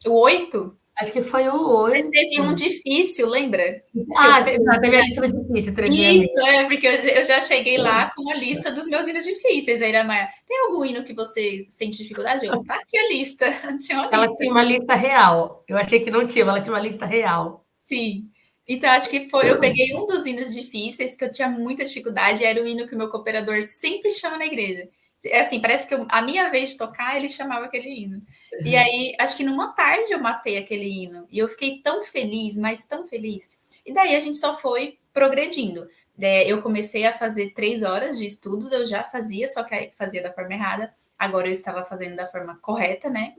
o 8, Acho que foi o mas teve um oito. difícil, lembra? Que eu Ah, fiquei. não, teve a lista difícil, 366. Isso, é, porque eu já cheguei lá com a lista dos meus hinos difíceis. Aí, Maia, tem algum hino que você sente dificuldade? Eu, tá aqui a lista, tinha uma Ela lista. tinha uma lista real. Eu achei que não tinha, mas ela tinha uma lista real. Sim. Então, acho que foi. Eu peguei um dos hinos difíceis, que eu tinha muita dificuldade, era o hino que o meu cooperador sempre chama na igreja. É assim, parece que a minha vez de tocar, ele chamava aquele hino. E aí, acho que numa tarde eu matei aquele hino. E eu fiquei tão feliz, mas tão feliz. E daí a gente só foi progredindo. Eu comecei a fazer 3 horas de estudos, eu já fazia, só que fazia da forma errada. Agora eu estava fazendo da forma correta, né?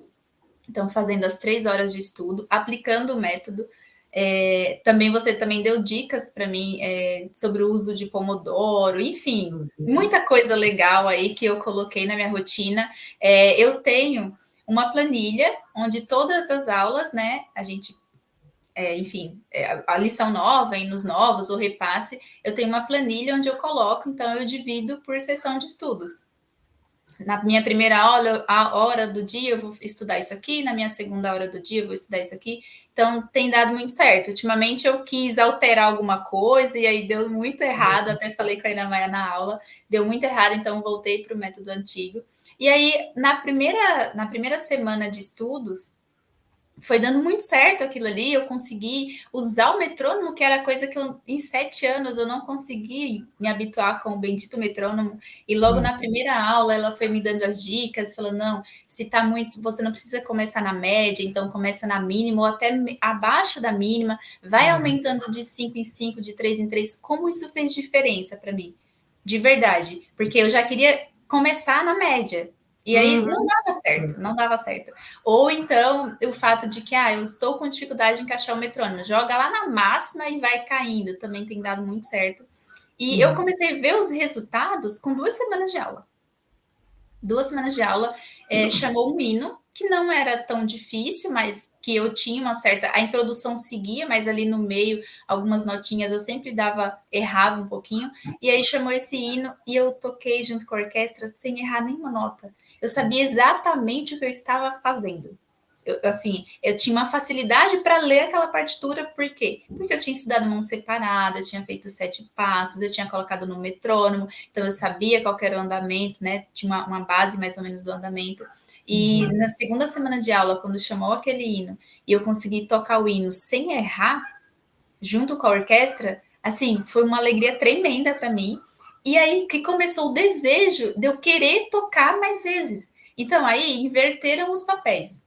Então, fazendo as 3 horas de estudo, aplicando o método. Também você também deu dicas para mim sobre o uso de Pomodoro, enfim, Uhum. muita coisa legal aí que eu coloquei na minha rotina. Eu tenho uma planilha onde todas as aulas, né, a gente, enfim, a lição nova, hinos novos, o repasse, eu tenho uma planilha onde eu coloco, então eu divido por sessão de estudos. Na minha primeira aula, a hora do dia eu vou estudar isso aqui, na minha segunda hora do dia eu vou estudar isso aqui. Então tem dado muito certo. Ultimamente eu quis alterar alguma coisa e aí deu muito errado. Até falei com a Ana Maia na aula, deu muito errado, então voltei para o método antigo. E aí, na primeira semana de estudos, foi dando muito certo aquilo ali. Eu consegui usar o metrônomo, que era coisa que em 7 anos eu não consegui me habituar com o bendito metrônomo. E logo Uhum. na primeira aula ela foi me dando as dicas, falando: não, se tá muito, você não precisa começar na média, então começa na mínima ou até abaixo da mínima, vai aumentando de 5 em 5, de 3 em 3. Como isso fez diferença para mim? De verdade, porque eu já queria começar na média. E aí não Uhum. dava certo, não dava certo. Ou então o fato de que eu estou com dificuldade de encaixar o metrônomo, joga lá na máxima e vai caindo, também tem dado muito certo. E eu Uhum. comecei a ver os resultados com 2 semanas de aula. 2 semanas de aula, chamou um hino, que não era tão difícil, mas que eu tinha uma certa. A introdução seguia, mas ali no meio, algumas notinhas eu sempre errava um pouquinho. E aí chamou esse hino e eu toquei junto com a orquestra sem errar nenhuma nota. Eu sabia exatamente o que eu estava fazendo. Eu tinha uma facilidade para ler aquela partitura, por quê? Porque eu tinha estudado mão separada, eu tinha feito 7 passos, eu tinha colocado no metrônomo, então eu sabia qual era o andamento, né? Tinha uma base mais ou menos do andamento. E Uhum. na segunda semana de aula, quando chamou aquele hino e eu consegui tocar o hino sem errar, junto com a orquestra, assim, foi uma alegria tremenda para mim. E aí que começou o desejo de eu querer tocar mais vezes. Então aí inverteram os papéis.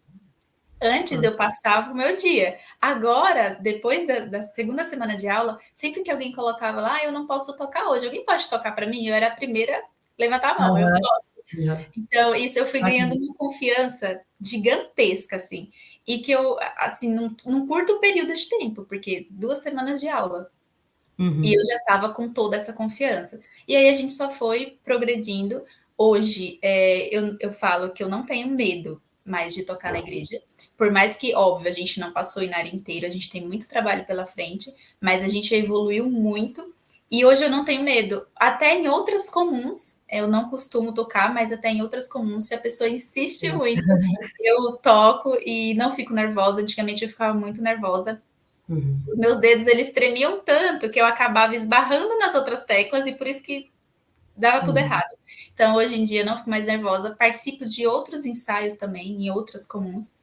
Antes eu passava o meu dia. Agora, depois da segunda semana de aula, sempre que alguém colocava lá, eu não posso tocar hoje. Alguém pode tocar para mim? Eu era a primeira a levantar a mão. Eu Aham. posso. Aham. Então, isso eu fui ganhando Bacana. uma confiança gigantesca, assim. E que eu, assim, num curto período de tempo, porque 2 semanas de aula. E eu Uhum. já estava com toda essa confiança. E aí a gente só foi progredindo. Hoje, eu falo que eu não tenho medo mais de tocar na igreja. Por mais que, óbvio, a gente não passou em área inteira, a gente tem muito trabalho pela frente, mas a gente evoluiu muito. E hoje eu não tenho medo. Até em outras comuns, eu não costumo tocar, mas até em outras comuns, se a pessoa insiste muito, eu toco e não fico nervosa. Antigamente eu ficava muito nervosa, Uhum. os meus dedos eles tremiam tanto que eu acabava esbarrando nas outras teclas e por isso que dava tudo Uhum. errado. Então, hoje em dia, eu não fico mais nervosa. Participo de outros ensaios também, em outras comuns,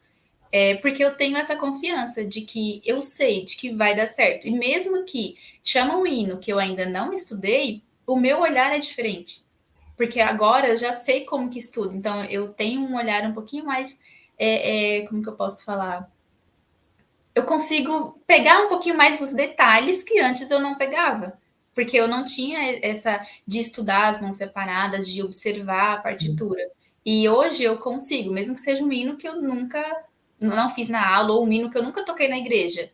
porque eu tenho essa confiança de que eu sei, de que vai dar certo. E mesmo que chama um hino que eu ainda não estudei, o meu olhar é diferente. Porque agora eu já sei como que estudo. Então, eu tenho um olhar um pouquinho mais como que eu posso falar? Eu consigo pegar um pouquinho mais os detalhes que antes eu não pegava, porque eu não tinha essa de estudar as mãos separadas, de observar a partitura. E hoje eu consigo, mesmo que seja um hino que eu nunca não fiz na aula ou um hino que eu nunca toquei na igreja.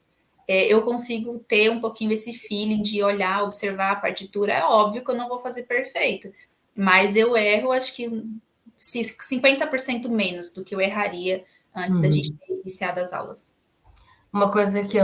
Eu consigo ter um pouquinho esse feeling de olhar, observar a partitura. É óbvio que eu não vou fazer perfeito, mas eu erro, acho que 50% menos do que eu erraria antes da gente ter iniciado as aulas. Uma coisa que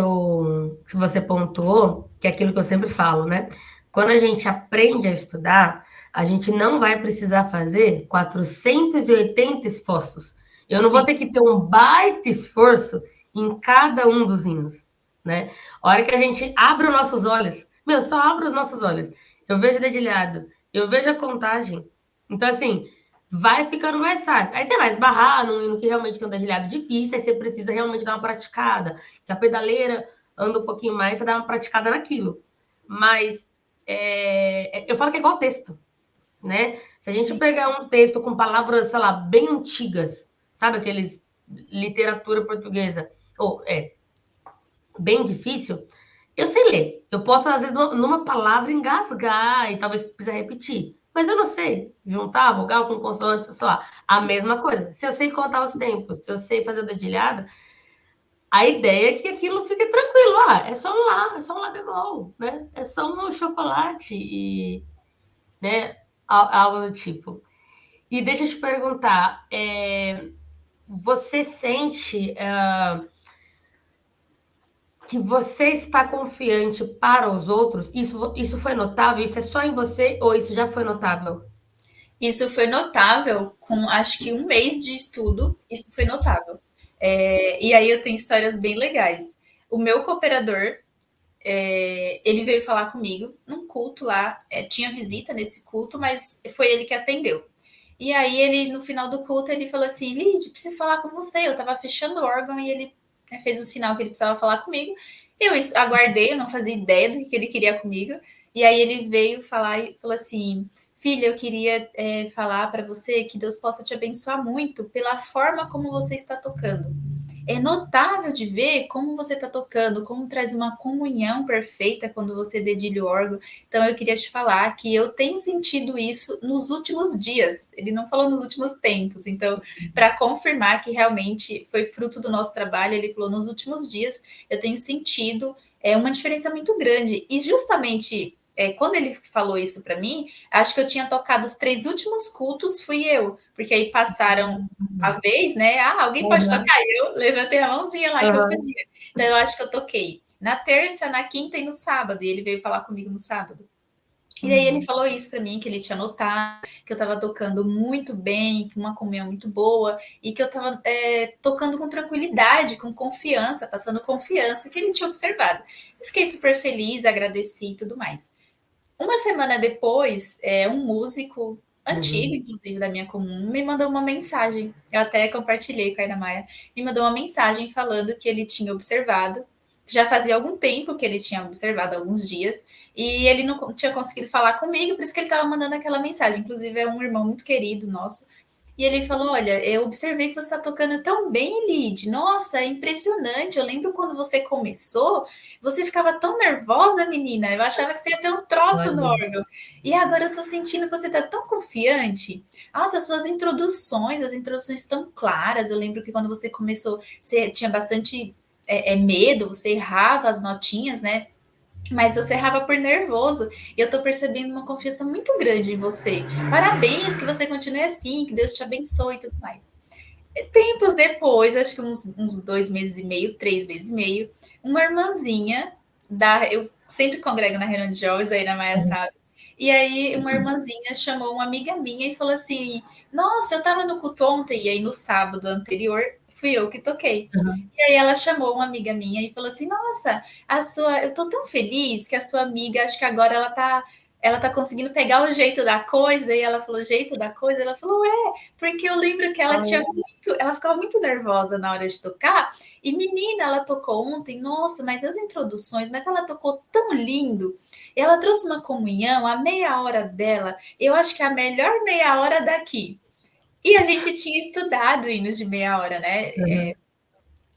você pontuou, que é aquilo que eu sempre falo, né? Quando a gente aprende a estudar, a gente não vai precisar fazer 480 esforços. Eu não vou Sim. ter que ter um baita esforço em cada um dos hinos, né? A hora que a gente abre os nossos olhos, só abre os nossos olhos. Eu vejo dedilhado, eu vejo a contagem. Então, assim, vai ficando mais fácil. Aí você vai esbarrar num hino que realmente tem um dedilhado difícil, aí você precisa realmente dar uma praticada, que a pedaleira anda um pouquinho mais, você dá uma praticada naquilo. Mas eu falo que é igual texto, né? Se a gente pegar um texto com palavras, sei lá, bem antigas, sabe aqueles literatura portuguesa, ou bem difícil, eu sei ler. Eu posso, às vezes, numa palavra engasgar e talvez precisa repetir. Mas eu não sei juntar vogal com consoante, só a mesma coisa. Se eu sei contar os tempos, se eu sei fazer o dedilhado, a ideia é que aquilo fique tranquilo. É só um lá, é só um lá bemol, né? É só um chocolate e, né, algo do tipo. E deixa eu te perguntar, você sente que você está confiante para os outros? Isso foi notável? Isso é só em você ou isso já foi notável? Isso foi notável com acho que um mês de estudo, isso foi notável. E aí eu tenho histórias bem legais. O meu cooperador, ele veio falar comigo num culto lá, tinha visita nesse culto, mas foi ele que atendeu. E aí ele, no final do culto, ele falou assim, Lid, preciso falar com você. Eu tava fechando o órgão e ele fez o sinal que ele precisava falar comigo. Eu aguardei, eu não fazia ideia do que ele queria comigo. E aí ele veio falar e falou assim, filha, eu queria falar para você que Deus possa te abençoar muito pela forma como você está tocando. É notável de ver como você está tocando, como traz uma comunhão perfeita quando você dedilha o órgão. Então, eu queria te falar que eu tenho sentido isso nos últimos dias. Ele não falou nos últimos tempos. Então, para confirmar que realmente foi fruto do nosso trabalho, ele falou nos últimos dias eu tenho sentido uma diferença muito grande. E justamente quando ele falou isso para mim, acho que eu tinha tocado os 3 últimos cultos, fui eu, porque aí passaram a vez, né? Alguém pode Uhum. tocar? Eu levantei a mãozinha lá que eu Uhum. podia. Então, eu acho que eu toquei na terça, na quinta e no sábado. E ele veio falar comigo no sábado. E daí ele falou isso para mim, que ele tinha notado, que eu estava tocando muito bem, com uma comunhão muito boa, e que eu estava tocando com tranquilidade, com confiança, passando confiança, que ele tinha observado. Eu fiquei super feliz, agradeci e tudo mais. Uma semana depois, um músico antigo, inclusive, da minha comum, me mandou uma mensagem. Eu até compartilhei com a Ana Maia. Me mandou uma mensagem falando que ele tinha observado. Já fazia algum tempo que ele tinha observado, alguns dias, e ele não tinha conseguido falar comigo, por isso que ele estava mandando aquela mensagem. Inclusive, é um irmão muito querido nosso. E ele falou: Olha, eu observei que você está tocando tão bem, Lid. Nossa, é impressionante. Eu lembro quando você começou, você ficava tão nervosa, menina. Eu achava que você ia ter um troço no Olha. órgão. E agora eu estou sentindo que você está tão confiante. Nossa, as introduções estão claras. Eu lembro que quando você começou, você tinha bastante medo, você errava as notinhas, né? Mas você errava por nervoso. E eu tô percebendo uma confiança muito grande em você. Parabéns, que você continue assim, que Deus te abençoe e tudo mais. Tempos depois, acho que uns 2 meses e meio, 3 meses e meio, uma irmãzinha eu sempre congrego na reunião de jovens, aí na Maia sabe. E aí uma irmãzinha chamou uma amiga minha e falou assim: Nossa, eu tava no culto ontem, e aí no sábado anterior fui eu que toquei. Uhum. E aí ela chamou uma amiga minha e falou assim: Nossa, eu tô tão feliz que a sua amiga, acho que agora ela tá conseguindo pegar o jeito da coisa. E ela falou: Jeito da coisa? Ela falou: porque eu lembro que ela ficava muito nervosa na hora de tocar. E menina, ela tocou ontem, nossa, mas as introduções, mas ela tocou tão lindo. Ela trouxe uma comunhão, a meia hora dela, eu acho que é a melhor meia hora daqui. E a gente tinha estudado hinos de meia hora, né? Uhum.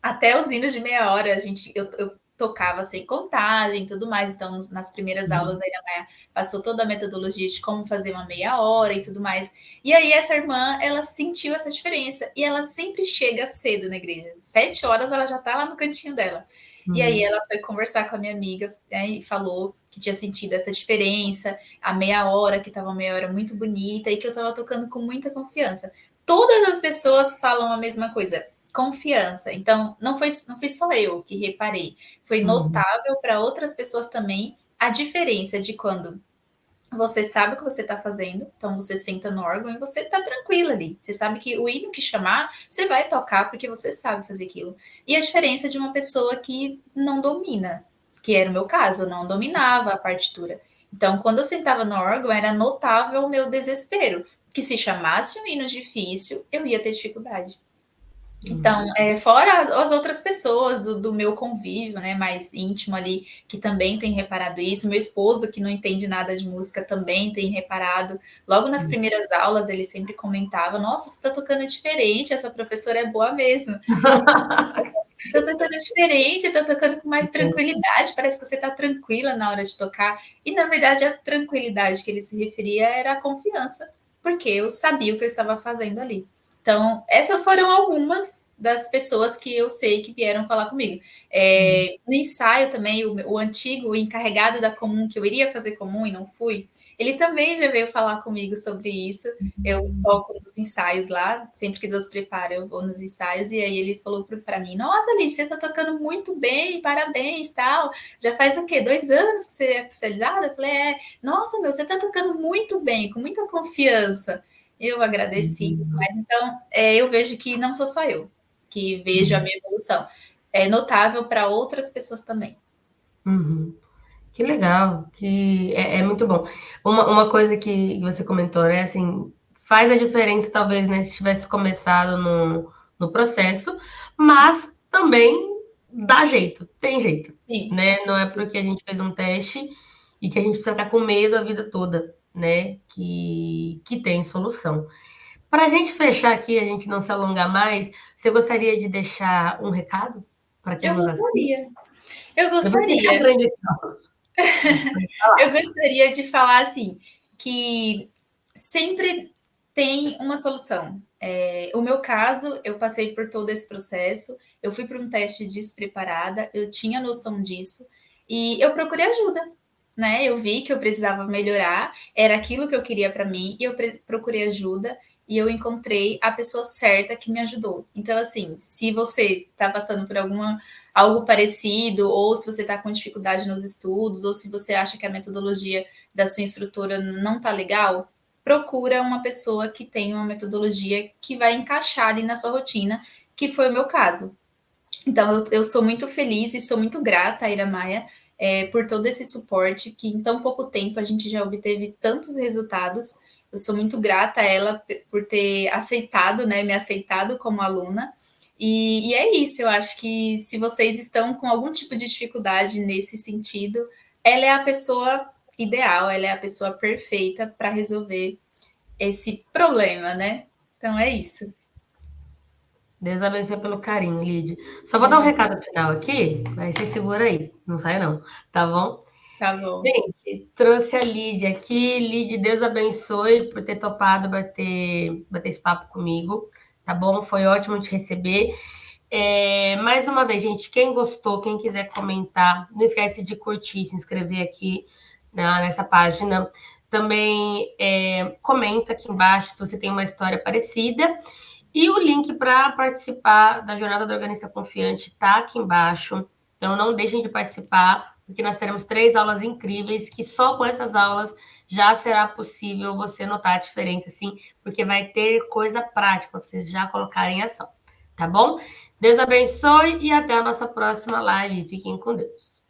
Até os hinos de meia hora, eu tocava sem contagem e tudo mais. Então, nas primeiras aulas, Uhum. a Ira Maia passou toda a metodologia de como fazer uma meia hora e tudo mais. E aí, essa irmã, ela sentiu essa diferença. E ela sempre chega cedo na igreja. 7 horas, ela já tá lá no cantinho dela. E aí, Uhum. ela foi conversar com a minha amiga, né, e falou que tinha sentido essa diferença, a meia hora, que estava uma meia hora muito bonita e que eu estava tocando com muita confiança. Todas as pessoas falam a mesma coisa, confiança. Então, não foi só eu que reparei, foi Uhum. notável para outras pessoas também a diferença de quando você sabe o que você está fazendo, então você senta no órgão e você está tranquila ali. Você sabe que o hino que chamar, você vai tocar porque você sabe fazer aquilo. E a diferença de uma pessoa que não domina, que era o meu caso, eu não dominava a partitura. Então, quando eu sentava no órgão, era notável o meu desespero, que se chamasse um hino difícil, eu ia ter dificuldade. Então, Uhum. fora as outras pessoas do meu convívio, né, mais íntimo ali, que também tem reparado isso, meu esposo, que não entende nada de música, também tem reparado. Logo nas Uhum. primeiras aulas, ele sempre comentava: Nossa, você está tocando diferente, essa professora é boa mesmo. Está tocando diferente, está tocando com mais tranquilidade, parece que você está tranquila na hora de tocar. E, na verdade, a tranquilidade que ele se referia era a confiança, porque eu sabia o que eu estava fazendo ali. Então, essas foram algumas das pessoas que eu sei que vieram falar comigo. Uhum. No ensaio também, o antigo o encarregado da comum, que eu iria fazer comum e não fui, ele também já veio falar comigo sobre isso. Eu toco nos ensaios lá, sempre que Deus prepara, eu vou nos ensaios, e aí ele falou para mim: Nossa, Liz, você tá tocando muito bem, parabéns, tal. Já faz o quê? 2 anos que você é oficializada? Eu falei: Nossa, meu, você tá tocando muito bem, com muita confiança. Eu agradeci e tudo Uhum. mais. Então, eu vejo que não sou só eu que vejo a Uhum. minha evolução. É notável para outras pessoas também. Uhum. Que legal, que é muito bom. Uma coisa que você comentou, né? Assim, faz a diferença, talvez, né, se tivesse começado no processo, mas também dá jeito, tem jeito, Sim. né? Não é porque a gente fez um teste e que a gente precisa ficar com medo a vida toda, né? Que tem solução. Para a gente fechar aqui, a gente não se alongar mais, você gostaria de deixar um recado para quem Eu nos assiste? gostaria. Eu Eu vou fechar gostaria. grande aqui. Eu gostaria de falar assim que sempre tem uma solução. O meu caso, eu passei por todo esse processo, eu fui para um teste despreparada, eu tinha noção disso e eu procurei ajuda, né? Eu vi que eu precisava melhorar, era aquilo que eu queria para mim e eu procurei ajuda e eu encontrei a pessoa certa que me ajudou. Então, assim, se você está passando por algo parecido, ou se você está com dificuldade nos estudos, ou se você acha que a metodologia da sua instrutora não está legal, procura uma pessoa que tenha uma metodologia que vai encaixar ali na sua rotina, que foi o meu caso. Então, eu sou muito feliz e sou muito grata a Ira Maia por todo esse suporte, que em tão pouco tempo a gente já obteve tantos resultados. Eu sou muito grata a ela por ter aceitado, né, me aceitado como aluna. E é isso, eu acho que se vocês estão com algum tipo de dificuldade nesse sentido, ela é a pessoa ideal, ela é a pessoa perfeita para resolver esse problema, né? Então é isso. Deus abençoe pelo carinho, Lid. Só vou dar um Imagina. recado final aqui, mas você segura aí, não sai não, tá bom? Tá bom. Gente, trouxe a Lid aqui. Lid, Deus abençoe por ter topado bater esse papo comigo, tá bom? Foi ótimo te receber. Mais uma vez, gente, quem gostou, quem quiser comentar, não esquece de curtir, se inscrever aqui nessa página. Também comenta aqui embaixo se você tem uma história parecida. E o link para participar da Jornada do Organista Confiante está aqui embaixo. Então não deixem de participar, porque nós teremos 3 aulas incríveis, que só com essas aulas já será possível você notar a diferença, sim, porque vai ter coisa prática para vocês já colocarem em ação. Tá bom? Deus abençoe e até a nossa próxima live. Fiquem com Deus.